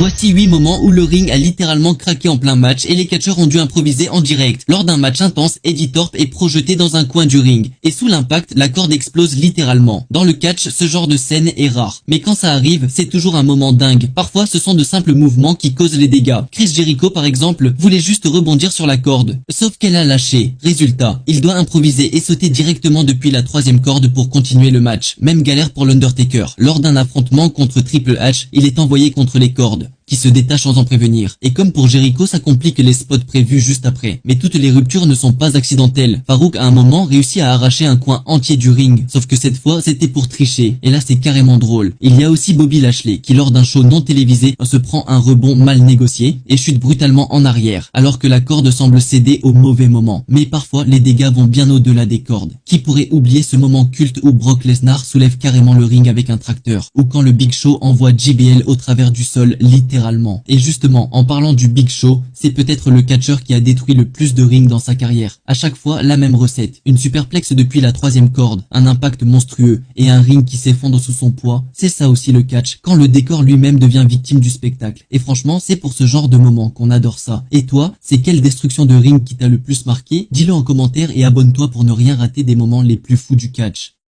Voici 8 moments où le ring a littéralement craqué en plein match et les catcheurs ont dû improviser en direct. Lors d'un match intense, Eddie Thorpe est projeté dans un coin du ring. Et sous l'impact, la corde explose littéralement. Dans le catch, ce genre de scène est rare. Mais quand ça arrive, c'est toujours un moment dingue. Parfois, ce sont de simples mouvements qui causent les dégâts. Chris Jericho, par exemple, voulait juste rebondir sur la corde. Sauf qu'elle a lâché. Résultat, il doit improviser et sauter directement depuis la 3e corde pour continuer le match. Même galère pour l'Undertaker. Lors d'un affrontement contre Triple H, il est envoyé contre les cordes, qui se détachent sans en prévenir. Et comme pour Jericho, ça complique les spots prévus juste après. Mais toutes les ruptures ne sont pas accidentelles. Farouk a un moment réussi à arracher un coin entier du ring, sauf que cette fois c'était pour tricher. Et là c'est carrément drôle. Il y a aussi Bobby Lashley qui lors d'un show non télévisé se prend un rebond mal négocié et chute brutalement en arrière, alors que la corde semble céder au mauvais moment. Mais parfois les dégâts vont bien au-delà des cordes. Qui pourrait oublier ce moment culte où Brock Lesnar soulève carrément le ring avec un tracteur, ou quand le Big Show envoie JBL au travers du sol littéralement. Et justement, en parlant du Big Show, c'est peut-être le catcheur qui a détruit le plus de rings dans sa carrière. À chaque fois, la même recette. Une superplexe depuis la 3e corde, un impact monstrueux et un ring qui s'effondre sous son poids. C'est ça aussi le catch, quand le décor lui-même devient victime du spectacle. Et franchement, c'est pour ce genre de moment qu'on adore ça. Et toi, c'est quelle destruction de ring qui t'a le plus marqué? Dis-le en commentaire et abonne-toi pour ne rien rater des moments les plus fous du catch.